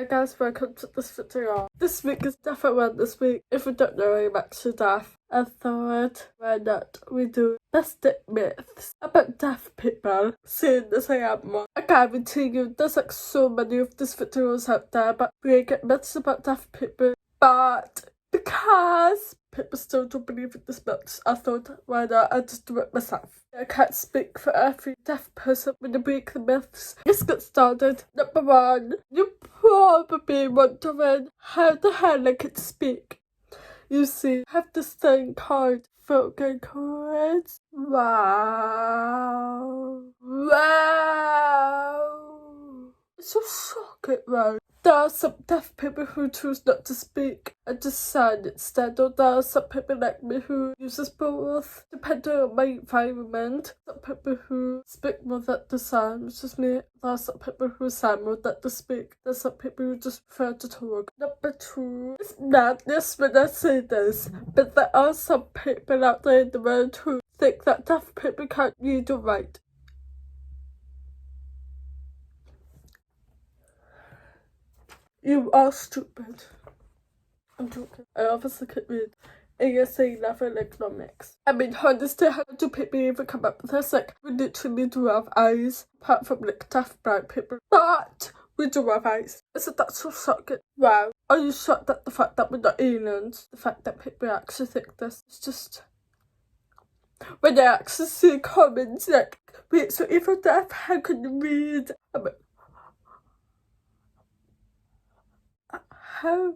Hi guys, welcome to this video. This week is Deaf Awareness Week. If you don't know, I'm actually deaf. I thought, why not we do best myths about deaf people, seeing as I am one. I guarantee you there's like so many of these videos out there about breaking myths about deaf people, but because people still don't believe in these myths, I thought, why not I just do it myself. I can't speak for every deaf person when they break the myths. Let's get started. Number 1. You're probably wondering how the hell I can speak. You see, I have this thing called vocal cords. Wow. It's so shocking, right? There are some deaf people who choose not to speak and just sign instead, or there are some people like me who uses both, depending on my environment. Some people who speak more than they sign, which is me. There are some people who sign more than they speak. There's some people who just prefer to talk. Number 2, it's madness when I say this, but there are some people out there in the world who think that deaf people can't read or write. You are stupid. I'm joking. I obviously could read ASA level economics. I mean, honestly, how do people even come up with this? Like, we literally do have eyes, apart from like deaf blind people. But we do have eyes. Isn't that so shocking? Wow. Are you shocked at the fact that we're not aliens? The fact that people actually think this is just... When I actually see comments like, wait, so if you're deaf, how can you read? I'm like, how?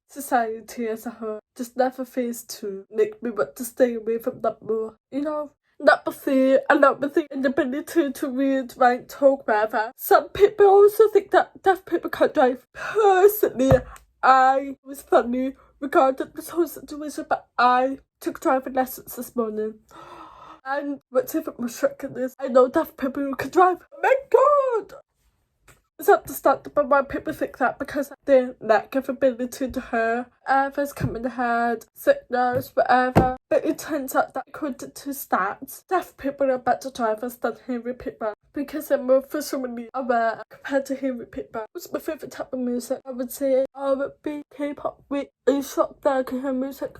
Society as a whole just never fails to make me want to stay away from that more. You know, number 3, another thing, inability to read, write, talk, whatever. Some people also think that deaf people can't drive. Personally, I was funny regarding this whole situation, but I took driving lessons this morning. And what's even more shocking is, I know deaf people who can drive. Oh my god! It's understandable why people think that, because their lack of ability to hear, whatever's coming ahead, sickness, whatever. But it turns out that according to stats, deaf people are better drivers than hearing people because they're more visually aware compared to hearing people. What's my favourite type of music? I would say R&B, K-pop. Wait, are you shocked that I can hear music?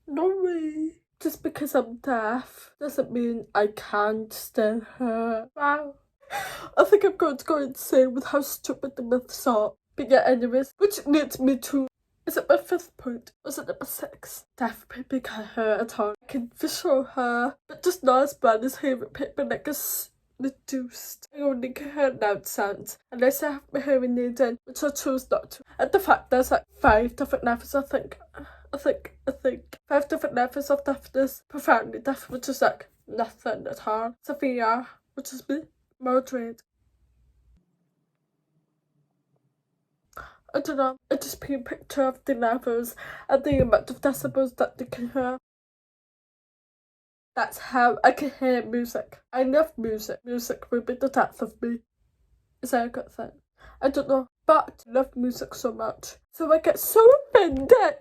No way. Just because I'm deaf doesn't mean I can't still hear. Wow. I think I'm going to go insane with how stupid the myths are. But yeah, anyways, which leads me to, is it my 5th point? Or is it number 6? Deaf people can't hear at all. I can visual hear, but just not as bad as hearing people, like it's reduced. I only can hear loud sounds, unless I have my hearing aid in, which I choose not to. And the fact there's like 5 different levels, I think 5 different levels of deafness. Profoundly deaf, which is like nothing at all. Severe, which is me. Moderate. I don't know, I just paint a picture of the levels and the amount of decibels that they can hear. That's how I can hear music. I love music. Music will be the death of me. Is that a good thing? I don't know, but I love music so much. So I get so offended.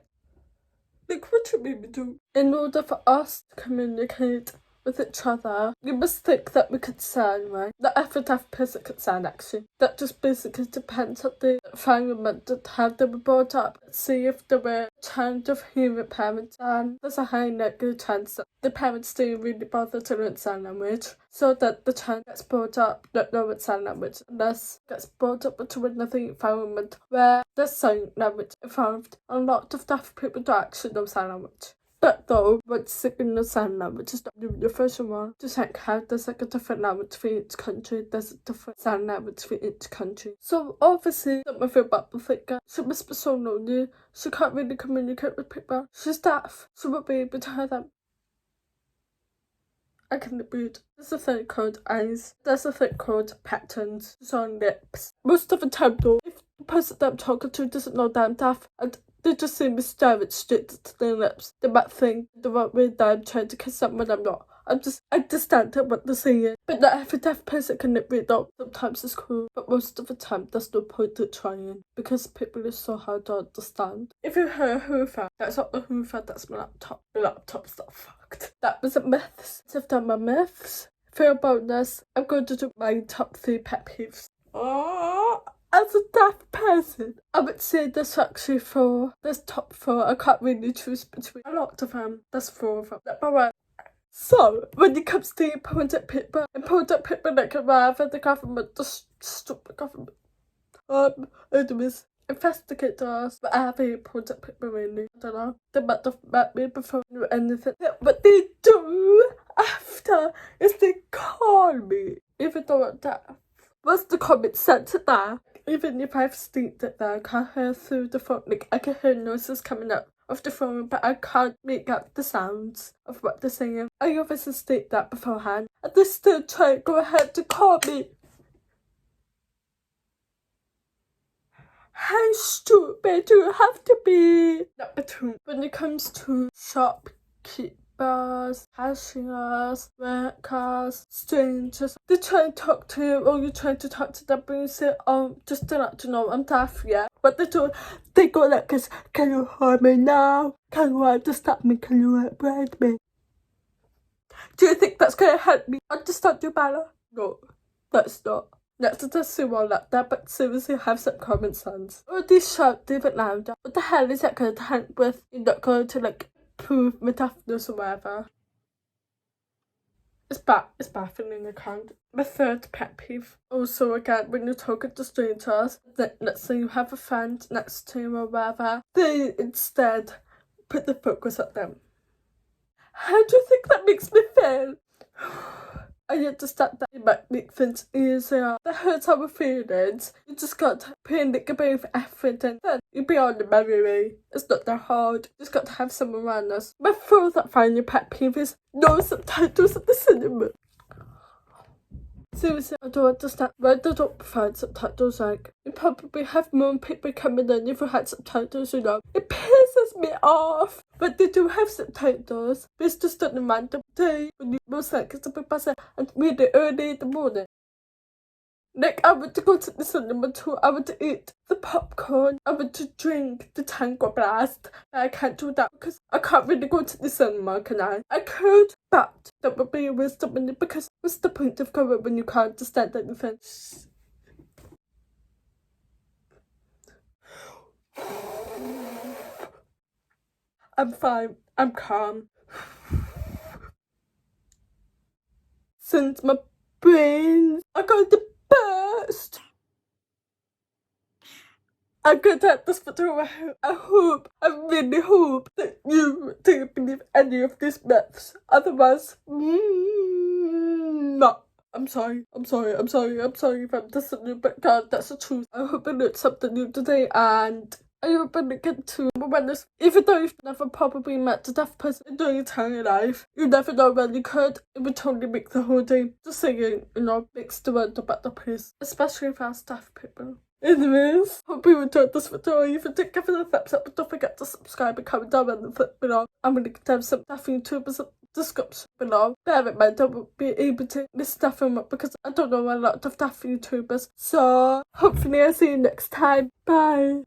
Like, what do you mean we do? In order for us to communicate with each other, you must think that we could sign, right? Not every deaf person can sign, actually. That just basically depends on the environment and how they were brought up. See, if they were a child of hearing parents, and there's a high likely chance that the parents didn't really bother to learn sign language, so that the child gets brought up not knowing sign language, unless gets brought up into another environment where there's sign language involved. A lot of deaf people don't actually know sign language. But though, once speaking the sign language is not the universal one, just like how there's like a different language for each country, there's a different sign language for each country. So obviously, some of your people think that she must be so lonely, she can't really communicate with people. She's deaf, she won't be able to hear them. I can read. There's a thing called eyes. There's a thing called patterns. It's on lips. Most of the time though, if the person that I'm talking to doesn't know that I'm deaf, and they just see me staring straight to their lips, they might think the wrong way that I'm trying to kiss them when I'm not. I understand what they're saying. But not every deaf person can lip read though. Sometimes it's cool, but most of the time there's no point in trying, because people are so hard to understand. If you hear a hoover, that's not the hoover, that's my laptop. My laptop's not fucked. That was a myths. So I've done my myths. For a bonus, I'm going to do my top 3 pet peeves. Oh! as a deaf person, I would say there's actually four. There's top four. I can't really choose between a lot of them. There's four of them. Number one. So, when it comes to important people like rather the government, the stupid government, anyways, investigators, but I have important people really. I don't know. They might have met me before I knew anything. Yeah, what they do after is they call me, even though I'm deaf. What's the comment sense there? Even if I've stated that I can't hear through the phone, like I can hear noises coming up of the phone, but I can't make out the sounds of what they're saying. I obviously state that beforehand, and they still try to go ahead to call me. How stupid do you have to be? Number two, when it comes to shopkeepers, cashiers, workers, strangers, they try to talk to you, or you try to talk to them, and you say, oh, just to let you know, I'm deaf, yeah. What they do, they go like this, can you hear me now? Can you understand me? Can you read me? Do you think that's going to help me understand you better? No, that's not. That's just so all like that, but seriously have some common sense. Or they shout even louder. What the hell is that going to help with? You're not going to like prove my deafness or whatever. It's baffling, I can't. My third pet peeve. Also, again, when you're talking to strangers, let's say you have a friend next to you or whatever, they instead put the focus at them. How do you think that makes me feel? I understand that it might make things easier. That hurts our feelings. You just got to pay a bit of effort and then you'll be on the merry way. It's not that hard. You just got to have some awareness. My fourth final pet peeve is no subtitles at the cinema. Seriously, I don't understand why they don't provide subtitles. Like, you probably have more people coming in if you had subtitles, you know. It pisses me off. But they do have subtitles. But it's just on a random day when you most likely to be passing and really early in the morning. Like, I want to go to the cinema too. I want to eat the popcorn. I want to drink the Tango Blast. But I can't do that because I can't really go to the cinema, can I? I could, but that would be a waste of money because what's the point of going when you can't understand anything? I'm fine. I'm calm. Since my brains are going to burst. I'm going to have this photo. I really hope that you don't believe any of these myths. Otherwise, no. I'm sorry if I'm dissing you, but God, that's the truth. I hope I learned something new today, and I hope I get to awareness. Even though you've never probably met a deaf person in your entire life, you never know when you could. It would totally make the whole day. Just saying, you know, makes the world a better place. Especially for us deaf people. Anyways, hope you enjoyed this video. If you did, give it a thumbs up, but don't forget to subscribe and comment down in the clip below. I'm going to have some deaf YouTubers in the description below. Bear in mind, I won't be able to list them up because I don't know a lot of deaf YouTubers. So, hopefully I'll see you next time. Bye.